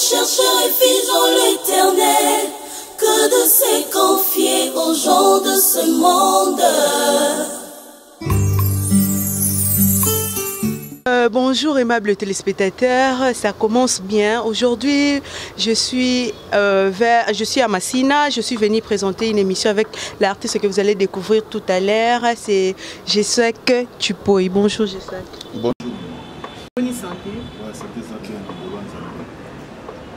chercheurs refuseront l'éternel que de se confier aux gens de ce monde. Bonjour aimables téléspectateurs, ça commence bien. Aujourd'hui, je suis à Massina, je suis venue présenter une émission avec l'artiste que vous allez découvrir tout à l'heure, c'est Jesek Tupoy. Bonjour Jesek. Bonjour. Bonne santé. Ouais, santé, santé,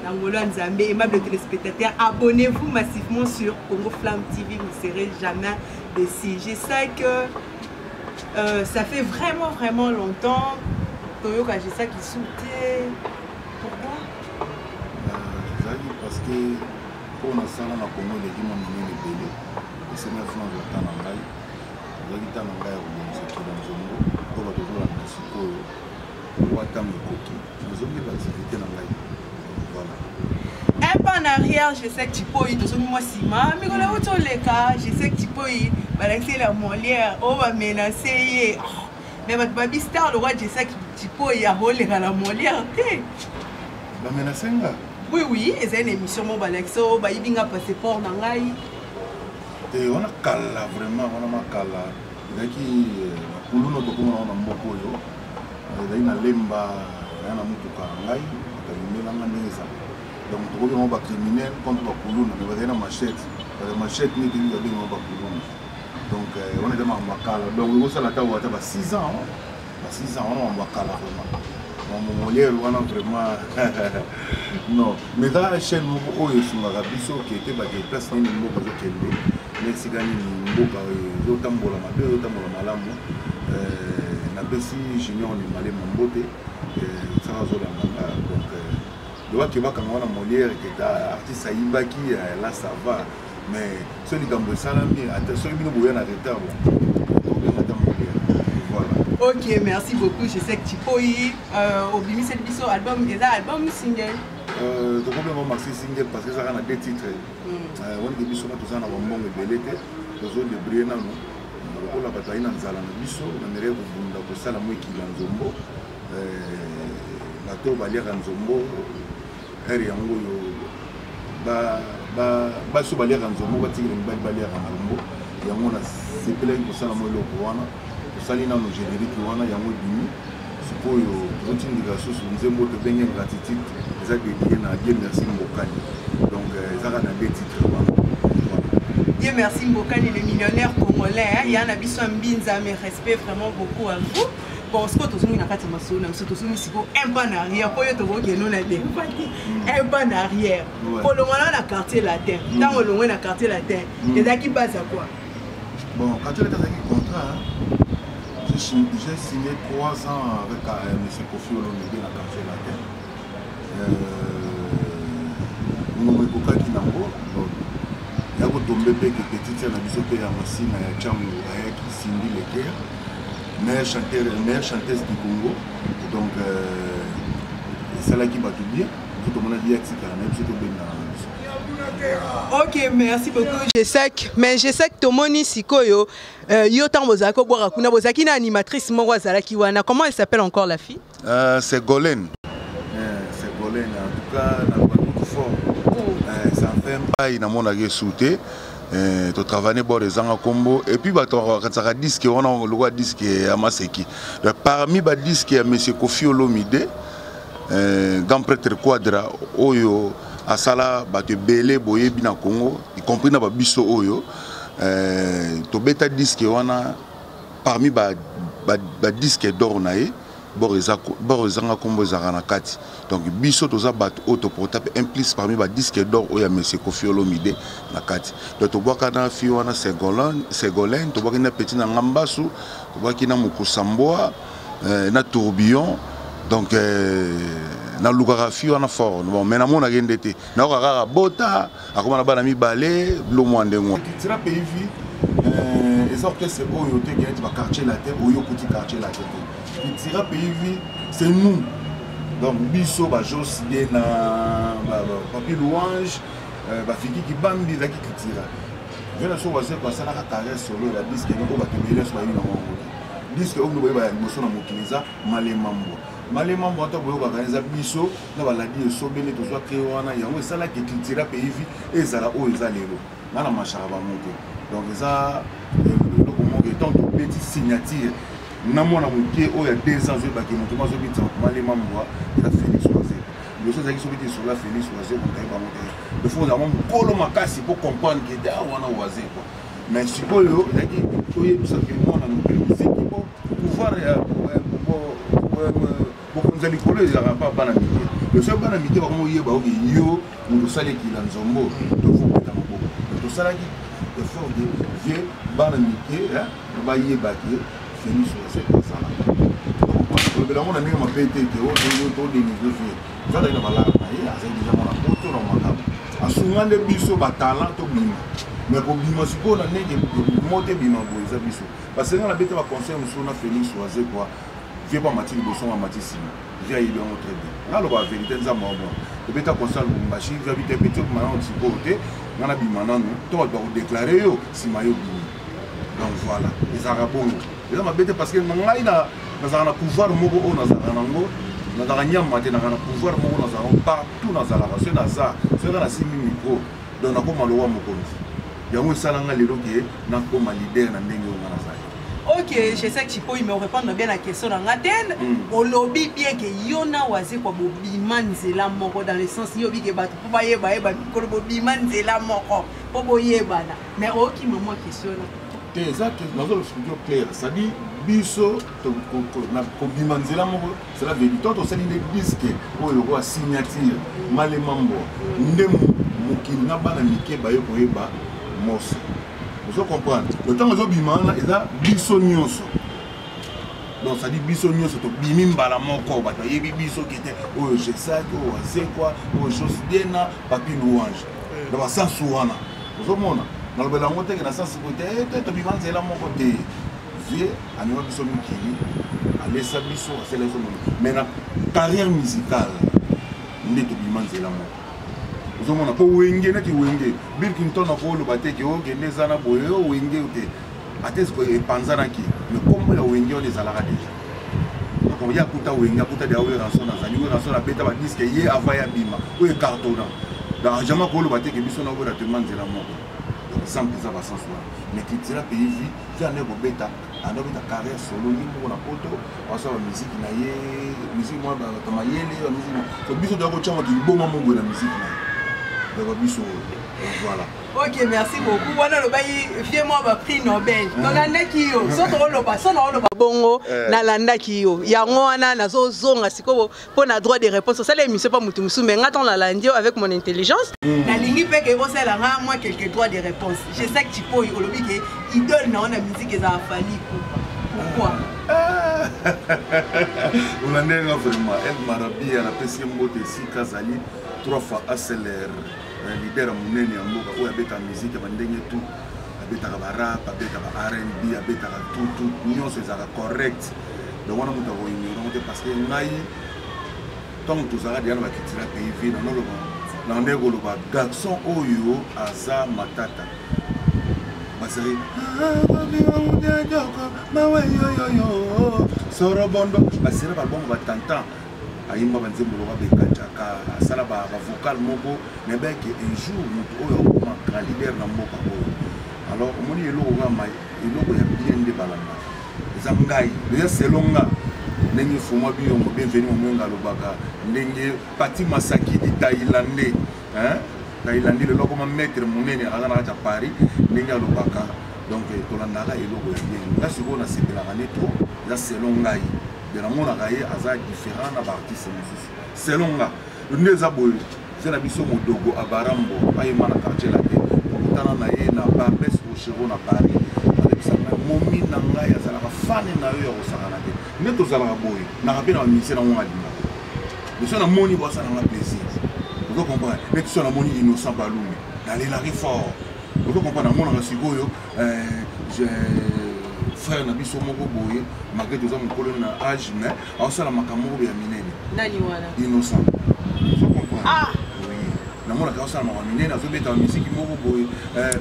Nangolo Nzambe, aimables téléspectateurs, abonnez-vous massivement sur Congo Flamme TV, vous ne serez jamais déçus. Je sais que ça fait vraiment longtemps. Toyoka, j'ai ça qui sautait. Pourquoi? Parce que pour la salle, on a connu les gens qui ont été et c'est 9 ans de temps en bail. Vous avez été en bail au ministère de l'Ensemble, pour la toujours la Mexico, pour attendre le coquille. Nous avons des activités en bail. Voilà. Un pas en arrière, je sais que tu peux y aller, moi Sima, mais quand on est les cas, je sais que tu peux y balancer la Molière, on va menacer. Mais votre baby star, le roi, je sais que tu peux y aller à la Molière. La menacer? Oui, c'est une émission, mon balexo, bah il y a un passeport dans l'aïe. On a cala vraiment, on a cala. Il y a qui, pour nous, nous avons un beaucoup yo. Il y a une lemba, il y a un mutuka l'aïe, il y a une manesa. Donc, nous avons un criminel contre la Koulouna, mais il y a une machette. La machette, nous avons un Koulouna. Donc, on est dans Makala. Donc, on a 6 ans. 6 ans, on a Makala vraiment. Mon Molière, on a vraiment. Non. Mais dans la chaîne, on a un qui était des places dans le monde. Mais si on a un tambola, on a un junior, on a un beauté. Donc, tu vois quand on a Molière qui est artiste à Ibaki, là ça va. Mais ceux qui ont ça, attention, ils ont un retard. Voilà. Ok, merci beaucoup. Je sais que tu peux y oublier cette émission album, et album single. Donc on va maxi single parce que ça a 2 titres. On a des bisous tout ça, on a un bon belleté. Nous avons des brillants. On a bataillé dans Zala, bisous. On a rêvé pour ça la moitié qui est en Zombo. La tour va lire en Zombo. Eriango baso balia kanzomo batikile mbali balia kanzomo yango na sepele ko sala mo loko wana ko sali na no générique wana yango bimi sikoyo totindika susu nzembo to benge gratitude eza dédié na Dieu merci Mbokani. Donc ezaka na 2 titres wana. Dieu merci Mbokani, le millionnaire congolais. Il y a un abisso Mbinza, mais respect vraiment beaucoup à vous. Bon, ce que tu as fait, c'est un pas en arrière. Pour te voir que nous un pas en arrière. Pour le moment, on a quartier latin. Tant que l'on a quartier latin, les gens qui basent à quoi? Bon, quartier latin, c'est un contrat. J'ai signé 3 ans avec M. Kofi Olomide dans le quartier latin. Nous avons beaucoup de temps. Il y a beaucoup de bébés qui étaient petits, il y a aussi un Tchamou qui signe les terres. Meilleure chanteuse du Congo. Donc, c'est là qui va tout bien. Tout le monde a dit que c'est ok, merci beaucoup. Je sais que Tomoni Sikoyo, Yotan Bozako Borakuna Bozaki, animatrice Morozala Kiwana. Comment elle s'appelle encore la fille? C'est Golène. C'est Golène. En tout cas, elle a beaucoup fort. Ça fait un bail dans mon avis sauté. Tu travailles pour les gens à Combo et puis tu as disque on a le disque à Maseki. Parmi les disques M. Kofi Olomide, grand prêtre Quadra Oyo Asala bate belé boye bina Congo, y compris na biso Oyo. To beta disque on a parmi les disques d'or nae Borizanga Combo Zaranakati. Donc, biso toza bat autoportable implique parmi les disques d'or où il y a M. Kofi Olomide Nakati. Donc, tu vois qu'il y a Fiona Ségolène, tu vois qu'il y a petit Nambasu, tu vois qu'il y a Mokusamboa, na tourbillon. Donc, na lugara Fiona fort. Bon, mais na mon agenda été. Na rara bota, a comme na banami balé, le moins de moi. Tu seras pays vie. Les orchestres Oyo te gagné tu quartier la terre, Oyo petit quartier la terre. Tu seras pays vie, c'est nous. Donc, biso ba jos na papi louange ba fiki ki bambi la ki kitira. Je ne sais pas si ça la caresse solo la disque ni ko ba tebele so ba yina mo. Disque o no ba liboso na mokiliza malemambo. malema mboto boyo organiser biso na baladi esobele tozwa créer wana yango esala ki culture pays vie ezala o ezalelo na machara ba monte donc ça le comment étant tout petit signature na mona moké o ya 2 ans zo ba ki moto mazo bitsa malema mboa la Félix Oisé le chose qui sobiti sur la Félix Oisé on taille ba monte le faut vraiment kolo makasi pour comprendre que da wana Oisé quoi mais sikoyo yaki toye bisa ke mona no musique pour pouvoir beaucoup de l'école ils n'auront pas banamité le seul banamité va comment yeba oki yo nous sale qui lanzombo to faut pas tambo to sala qui de fort de vieux banamité hein ba yeba qui Félix c'est pas ça là le monde a mis ma pété que o to de niveau vieux ça là va là c'est déjà mon apporto dans mon âme a souvent de biso ba talent to bima mais pour bima siko na nenge monter bima bo ça biso parce que na bête va conseil monsieur na Félix Oisé quoi vieux pas Mathilde Bosson à Mathilde j'ai eu bien très bien là la vérité ça moi bon le bête conseil machine j'ai vite petit maintenant aussi côté on a bima non to va déclarer yo si mayo bima donc voilà les arabons et là ma bête parce que ngai na na pouvoir moko o na za nango na da nyama te na pouvoir moko na za partout na za la c'est na za c'est na simi micro donc na ko malowa mokonzi yango salanga lelo ke na ko ma leader na ndenge o na za. Ok, je sais que tu peux me répondre bien à la question dans la tête. Au lobby bien que Yona Oisé quoi bobiman zela moko dans le sens yobi que batu pour baye ko bobiman zela moko pour boye bana. Mais aucun moment question là. Exact, dans le studio clair, ça dit biso to na ko biman zela moko, c'est la vérité. Toi ça dit des disques o le roi signature malemambo ndemu mukini na bana mike baye ko yeba mos. Vous comprenez? Le temps que je bimana est là, bisonioso. Donc ça dit bisonioso, to bimimba la moko, bah tu y a biso qui était, oh je sais quoi, c'est quoi, oh chose bien na, papi louange. Donc ça souana. Vous comprenez? Dans le bel amour que na ça c'est côté, tu bimana c'est la moko te. Vie, anima biso mikili, aller ça biso, c'est les hommes. Mais la carrière musicale, n'est to bimana c'est la moko. Vous avez dit wenge na ti wenge Bill Clinton na ko lo bateke o gene zana boye o wenge ote ates ko e panzana ki mais comme la wenge on les alara déjà donc on y a kuta wenge kuta de awe ranson na zani ranson na beta ba disque ye avaya bima o e cartona dans jamais ko lo bateke biso na ko ratement de la mort donc sans que ça va sans soi mais qui tira pays vie tu en est ko beta ando beta carrière solo ni mo na poto on sa musique na ye musique moi ba to mayele musique so biso do ko chama ki bon mo na musique na. Voilà. Ok, merci beaucoup. Voilà le bail, viens-moi va prix Nobel. Nolanda kiyo, soto oloba, sono oloba bongo, nalanda kiyo. Yango ana na zo zonga siko pour na droit de réponse. Ça les monsieur pas mutu musu mais ngaton la landio avec mon intelligence. Na lingi pe ke bossa la moi quelques droits de réponse. Je sais que tu peux olobi ke idole na on a musique za fali pourquoi? On a vraiment elle marabi à la PC mbote si Kazali 3 fois accélère leader munene ya mboka oyo abeta musique bandenge tout abeta ba rap abeta ba R&B abeta tout nyonso ezaka correct donc wana mutu akoignorante parce que ngai tant tozala dia na bakitira pays vie na ndeko loba garçon oyo aza matata basari sorobondo basira balbongo batantan ayimba banzembo loba bekachaka asala ba vocal moko mais ben que un jour mutu oyo akoma grand leader na mboka oyo alors omoni eloko kama eloko ya bien nde balanda eza ngai déjà selonga ndenge fuma biyongo bienvenue mwenga lobaka ndenge Pati Masaki di Thaïlandais hein Thaïlandais le loko ma maître munene ala na ta Paris ndenge lobaka donc tolandaka eloko ya bien ngasi bona sepelaka ne trop eza selonga de la mona gaye aza différent na artiste mususu selonga ndeza boyo zela biso modogo abarambo ayema na quartier la te tana na ye na Barbès au Chero na Paris avec ça momi na ngai azala ka fan na yo ya kosakana te neto zala boyo na rapena na ministère na ngwa dima biso na moni bossa na plaisir vous comprenez mais tu na moni innocent balumi d'aller la fort vous comprenez na mona sikoyo frère na biso moko boye malgré tous mon colonne na âge mais osala makamoko ya minene nani wana innocent vous comprenez ah oui na mona ka osala makamoko minene azobeta musique moko boye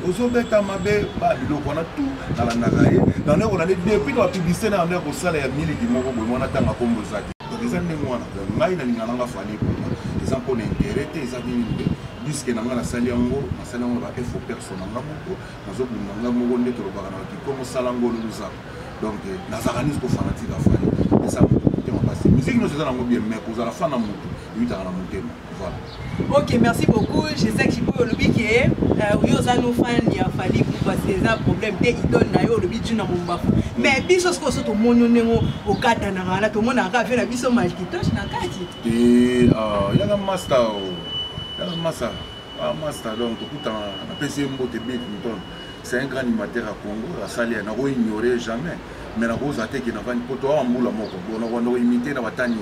ozobeta mabe ba biloko na tout na la nagaye dans le on a depuis la publicité na ndeko sala ya miliki moko boye mona tanga kombo zaki donc ils ont wana ngai nalingana nga fali kuna eza mpona intérêt te eza nini te puisque nanga nasali yango ba info personne nanga moko nazobunda nga moko nde tolobaka na kikomo sala ngolo luzaka donc nazalaka nisi kofanatika fali eza motema mpasi musique nyonso eza nango bien mais kozala fa na motu eyutaka na motema voilà. Ok, merci beaucoup. Je sais que je peux le dire que nous avons fan ya fali pour passer ça problème dès il donne na yo le bitu na mombafu. Mais biso ce que tout le monde nengo au kata na ngala tout le monde a fait la biso malkitosh na kati. Et yanga master yanga master master donc tout en PC Mbote Bill Clinton. C'est un grand animateur à Congo, à Sali na ko ignorer jamais. Mais na ko zate ki na vani poto wa mbula moko. On a imité na batani.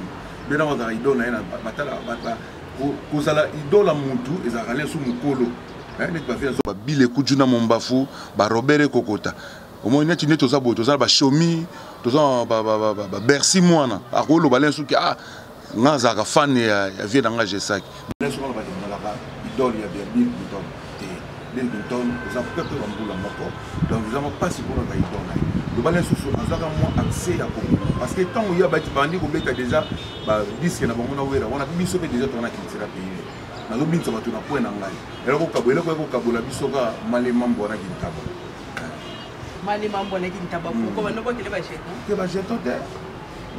Bena wa idona na batala kozala idola mutu ezakale su mukolo ne pas faire so bile kujuna mombafu ba Robert Kokota omo neti neto za boto za ba shomi to za ba Bercy mwana akolo balensu ki ngaza ka fan ya vie na ngaje saki balensu ba ba idole ya Bill Clinton Bill Clinton za pepe ba mbula moko donc nous avons pas si pour na idole le balensu so azaka mo accès ya ko parce que tant il y a bati bandi ko beta déjà ba disque na bango na wera wana biso pe déjà tona kitira pays na zo binza batu na point na ngai eloko kabwele ko kabola biso ka malema mbona kintaba malema mbona kintaba ko bano ko tele ba jeton ke ba jeton te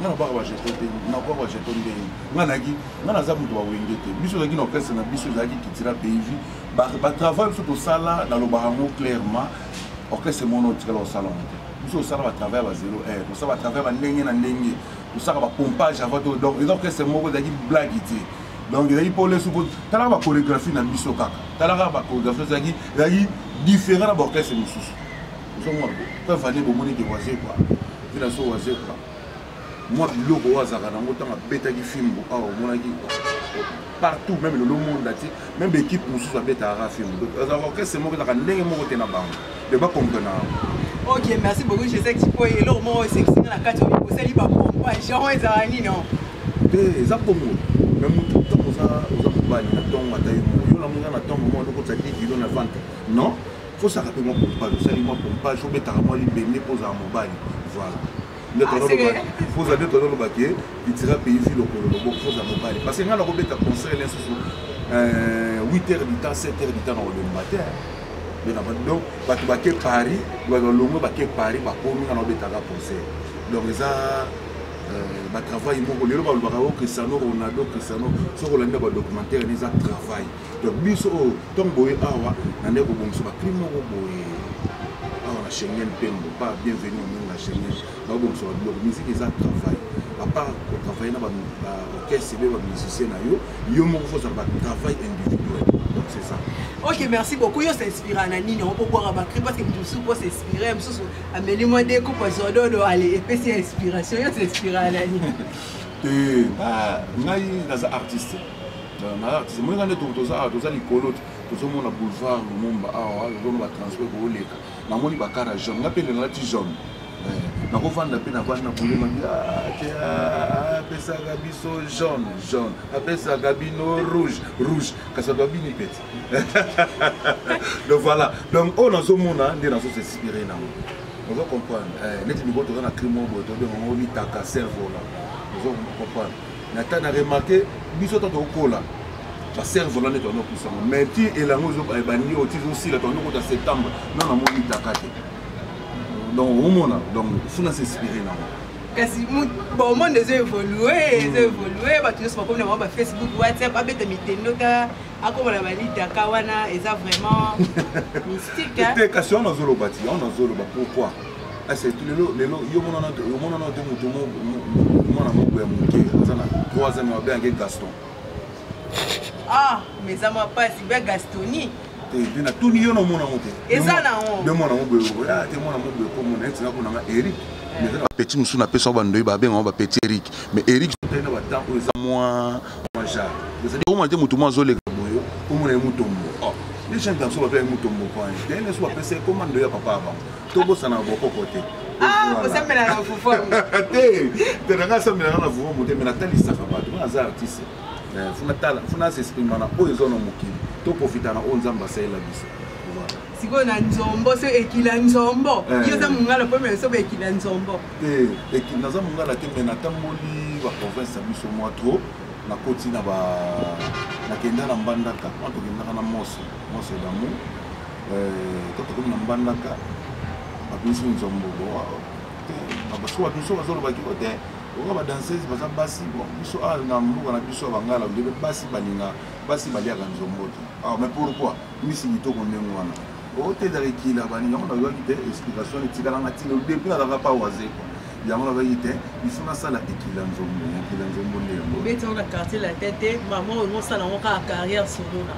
ngana ba jeton te na ko ba jeton de ngana ki ngana za mutu wa wenge te biso za kino kese na biso za ki kitira pays ba travail sur to sala na lo ba mo clairement orchestre mono tikala o sala mo biso sala ba travail ba 0 heure to sala ba travail ba ndenge na ndenge to sala ba pompage avant donc les orchestres moko za ki blague te donc il y a pour les sous tala ba chorégraphie na biso kaka tala ba chorégraphie za ki différent na orchestre mususu so mo ko fa ne bo moni ke waze quoi ila so waze quoi moi biloko wazaka na ngotanga beta ki film bo awo mona ki partout même le monde là même l'équipe mususu beta ra film donc orchestre moko za ka ndenge moko te na bango de ba comprendre. Ok, merci beaucoup. Je sais que tu peux y aller au moins c'est que la carte au ça il va pas genre les amis non. Eza bongo. Même tout temps ça bali na tonga tayo yo na munga na tonga mo ndoko tsa dikilo na vente. Non, faut ça rappeler moi pompage, ça lui moi pompage, faut mettre moi li bene pose à mobile. Voilà. Le tolo faut ça de tolo baké, il tira pays le ko faut à mobile. Parce que ngala ko beta concert les sous 8h du temps, 7h du temps dans le matin. Donc, Paris, Paris, donc ça travail, Cristiano Ronaldo, Cristiano, ce documentaire, ils travail. Donc, biso, tomboy, awa, nande ko bonso, crime awa Schengen pembo, pas bienvenue au Schengen. Donc, bonso, donc musique ils travail. À part travailler dans orchestre, les musiciens, yo mo faut ça travail individuel. Donc c'est ça. Ok, merci beaucoup. Yo s'inspire à Nani, on peut boire à Bakri parce que je suis pas s'inspirer, améliorement des coupes à aller et puis c'est inspiration, yo s'inspire à Nani. Ngai naza artiste. Na artiste, moi quand tu ça likolo, tu mon boulevard Lumumba ah, on va transférer pour leka. Na moni bakara jaune, ngapele na ti jaune. Na ko vanda pe na vanda boule manga pesa gabiso jaune pesa gabino rouge kasa doit bini pet. Donc voilà, donc on a zo mona ndé na so s'inspirer na on va comprendre net ni boto na crimo boto de on vi taka cerveau là on va comprendre na ta na remarquer biso to kola la cerveau là net on plus mais ti et la ngozo ba ni o ti aussi là ton ko septembre non na mo vi taka te. Donc, donc, il faut s'inspirer. Bon, le monde a évolué, tu sais, comme Facebook, WhatsApp, comme la valide Dakawana, et ça vraiment mystique. C'est question on a zolo bâti, pourquoi? C'est tout le long, Gaston. Ah, mais ça m'a pas si bien Gastoni. Tout le monde et ça là Eric petit monsieur na pesa bandoyi ba benga ba petit Eric mais Eric tena ba temps za moi maja c'est dire comment mutu mo zo le boyo comment na mutombo oh les gens dans so ba benga mutombo quoi tena so ba pesa comment ndoya papa ba to bossa na boko côté ah vous savez la fufu te nga sa mena na fufu muté mais na tali sa fa ba to na artiste funa s'exprimer na oyo na mokili to profiter na onzamba saela biso siko na nzombo so ekila nzombo yo za mungala po mais so ekila nzombo ekila za mungala te mais na tamboli la province à biso moi trop na koti na ba na kenda na mbandaka on to kenda na moso d'amour to to na mbandaka ba biso nzombo ba baso biso bazolo ba ki kote o ba danseuse baza basi bon biso a na mbuka na biso bangala ndebe basi balinga basi balia ka nzombo ah mais pourquoi misi bito ko ndengo wana o te dari kila bani on a eu des explications et tigala na tino depuis na va pas oser quoi yango na bayite biso na sala ekila nzombo ndembo beti on a quartier la tête maman on sala on ka carrière solo na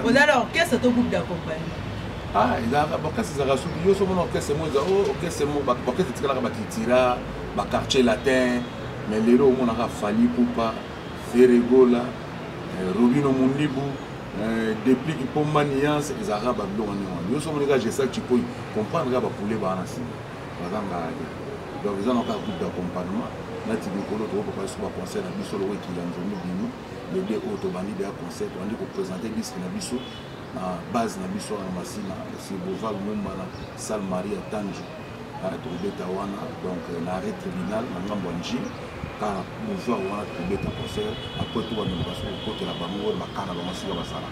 vous alors qu'est-ce que ton groupe d'accompagnement ah il a ba kasi za rasu yo so mon orchestre mo za o orchestre mo ba orchestre tigala ba kitira ba quartier latin mais lero mo na ka fali pupa feregola Robino Mundibu depuis que pour maniance les arabes à blanc nous sommes les gars j'ai ça qui peut comprendre gars pour les balancer par exemple donc ils ont encore groupe d'accompagnement là tu veux que l'autre pour pas concert à biso le qui l'a journée bino les deux autres bandits à concert on dit pour présenter disque na biso na base na biso na masina c'est Boval Mumba na Salle Maria Tanju à Tobeta wana donc na arrêt tribunal na ngambo nji car bonjour wana Tobeta concert après tout on va se côté la bango makana ba masika basala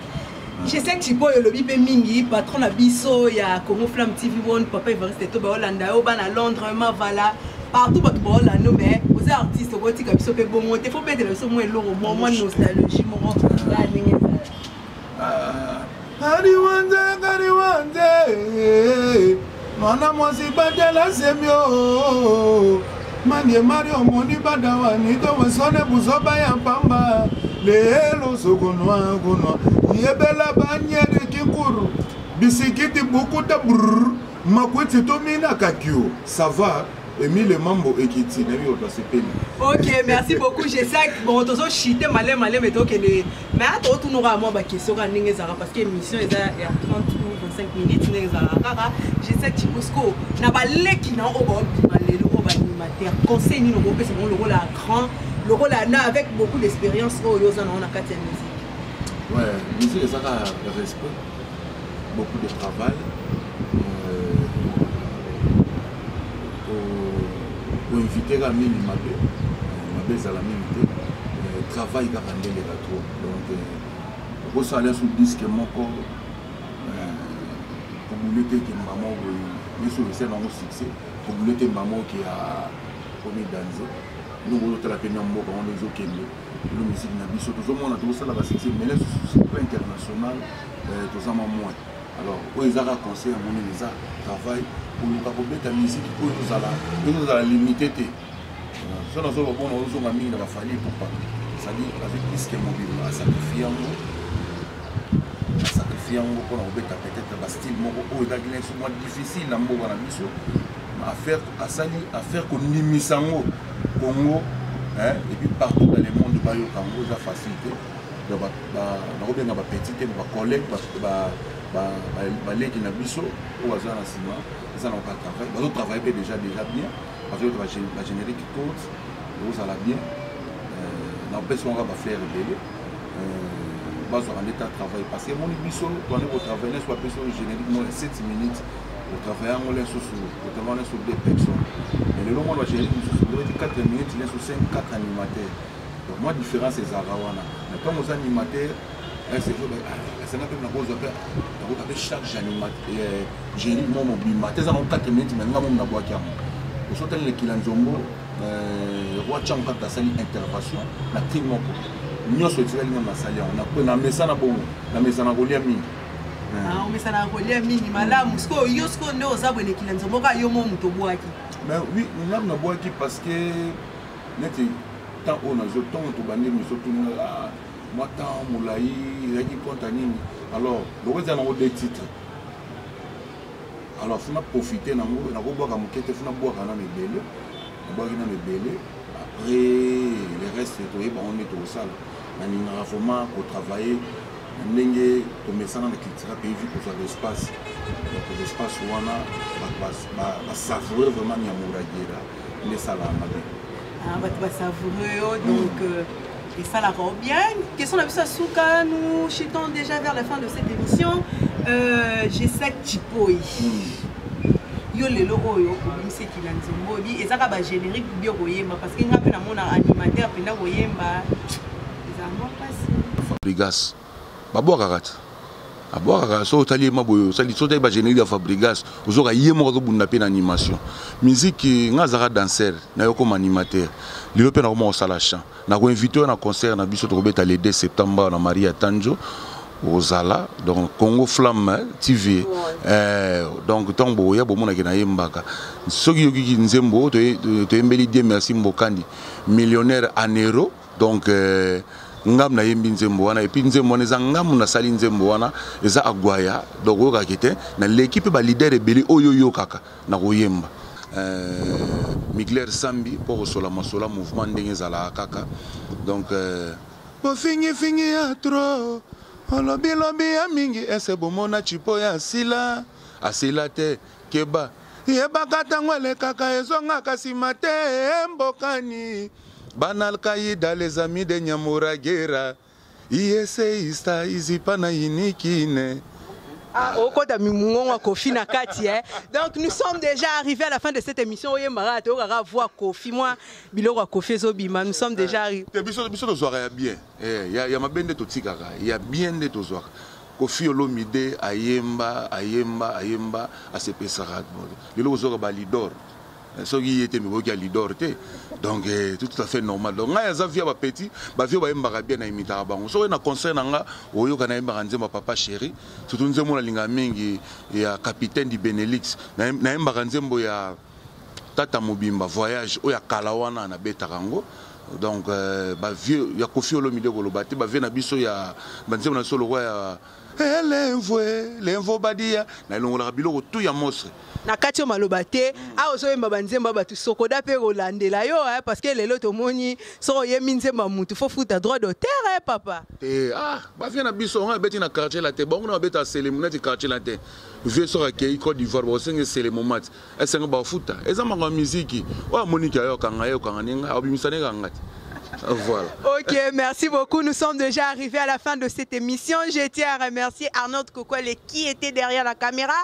je sais que tu peux le bibé mingi patron na biso ya Congo Flamme TV One papa Evariste to ba Hollanda o ba na Londres Mavala partout ba to Hollanda mais aux artistes au tika biso pe bon monter faut mettre le son moins lourd moins nostalgie mon la ninge Kariwande Mana mwasi badela semyo Manye Mario Moni badawani to wasone buzoba ya pamba Lelo sogonwa gonwa Yebela banyere kinkuru Bisikiti bukuta brrr Makwiti tomina kakyo Ça va Emile Mambo Ekiti Nemi Otlasepeni. Ok, merci beaucoup. Je sais que bon, tu as chité malé mais toi que les mais à toi tu n'auras moi ba question quand ninge zara parce que l'émission est à 30 ou 25 minutes ninge zara. Je sais que tu busco na ba leki na o ba malé le ba animateur. Conseil ni no c'est bon le rôle à grand, le rôle à na avec beaucoup d'expérience au yoza na on a quatre musique. Ouais, musique ça a respect, beaucoup de travail. Pour inviter à Mili Mabé à la minute, travail à rendre les gâteaux. Donc, pour ça, aller sur le disque, mon corps, pour vous lutter que maman, mais sur le scène, on succès, pour vous lutter maman qui a commis danser. Nous, on a la peine en mot, on est au Kenya. Nous, musique, on a vu tout le monde, tout ça, la succès, mais là, sur le plan international, tout ça, moins. Alors, où ils ont conseillé, on les a travaillé. Pour nous accompagner ta musique, pour nous la limiter. Si nous avons mis dans la famille pour pas. C'est-à-dire avec disque mobile, à sacrifier en gros. Pour nous mettre peut-être un style moins difficile à faire qu'on limite en Congo. Et puis partout dans le monde, il y a une facilité. Donc, on a des petits collègues, qui na biso au hasard na ciment ça n'a pas travaillé d'autres travaillent déjà bien parce que la générique compte ça va bien n'empêche on va faire rebelle base en état de travail parce que mon biso quand on travaille soit besoin générique moins 7 minutes au travail on laisse sur deux personnes mais le long on va gérer sur 4 minutes il est sur 4 animateurs donc moi différence c'est zarawana mais comme aux animateurs c'est vrai c'est là que nous avons chaque animateur j'ai dit mon animateur ça en 4 minutes mais nous avons na boîte au sauter le kilanzongo roi changa ta salle intervention na team moko nous sommes tirés na salle on a mesa na bon na mesa na kolia mingi ah on mesa na kolia mingi malamu sko yosko ndo zabwe kilanzongo ka yo mo muto boaki mais oui nous avons na boaki parce que neti tant on a zo tant to bandi nous surtout moi tant moulaï il a dit contanini alors le reste on a des titres alors faut profiter na ngo na ko boka mukete faut na boka na mebele après le reste on est au salle na ninga vraiment pour travailler ndenge to mesana na culture pays vu pour l'espace donc l'espace wana va savourer vraiment nyamuragira les salama ah va savourer donc et ça la rend bien. Question de la Souka, nous chutons déjà vers la fin de cette émission. J'ai 7 Chipoy. yo lelo oyo obimisi ekila nzembo obi ezaka bagénérique bio koyemba parce que nga mpe namona animateur mpenda koyemba ezango mpasi Fabrigas babwakaka te abwakaka so otali yema boyo so otali bagénérique ya Fabrigas ozoka ye moko azobunda mpe na animation musique nga azaka danser nayo comme animateur lelo mpe nakoma kosala chant nakoinvite oyo na concert na biso tokobeta le 2 septembre na Maria Tanjo Ozala, donc Congo Flamme TV. Donc, tant que ya bomona ke na yembaka. Soki yoki nzembo to embeli die merci mbokandi. Millionnaire en euro. Donc ngam na yembi nzembo wana et puis nzembo neza ngam na sali nzembo wana eza agwaya. Donc oka kete na l'équipe ba leader ebeli oyo kaka na koyemba. Migler Sambi pour sola masola mouvement ndenge zala kaka. Donc bo fingi ya trop. Olobi ya mingi ese bomona chipo ya asila te keba yebaka tango elekaka ezonga kasi mate mbokani banal kaida les amis de Nyamuragera iese ista izipa na inikine. Donc nous sommes déjà arrivés à la fin de cette émission. Nous sommes déjà arrivés. Il y a ma bende to tikaka, il y a bien de to zoaka. Kofi Olomide ayemba asepesaka. Lelo zoka ba lidor. So qui était mi lidor te. Donc tout à fait normal. Donc nga za via ba petit, ba via ba yemba bien na imita bango. So na concert nga oyo kana yemba nzemba papa chéri. Surtout nzembo na linga mingi ya capitaine du Benelux. Na yemba nzembo ya Tata Mobimba voyage oya kalawana na betarango. Donc ba vieux ya Kofi Olomide kolobate ba vieux na biso ya banzembo na solo ya l'envo badia na longola biloko tout ya mostre na kati malobate a ozo yemba banzemba batu sokoda pe rolandela yo parce que lelo tomoni so yemi nzemba mutu faut futa droit d'auteur papa ba vieux na biso on beti na quartier la te bon na beta célémonette quartier la te vieux so akei Côte d'Ivoire bo senge célémonette esenga ba futa ezama nga musique wa Monique yo kanga ninga obimisane kangati. Voilà. Ok, merci beaucoup. Nous sommes déjà arrivés à la fin de cette émission. Je tiens à remercier Arnaud Kokole qui était derrière la caméra.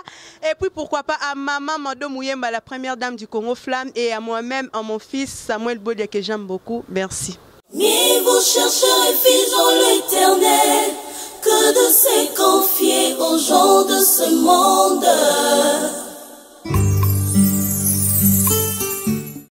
Et puis pourquoi pas à maman Mado Mouyemba, la première dame du Congo Flamme, et à moi-même, à mon fils Samuel Bodia que j'aime beaucoup. Merci. Mais vous chercherez, fils en l'éternel, que de se confier aux gens de ce monde.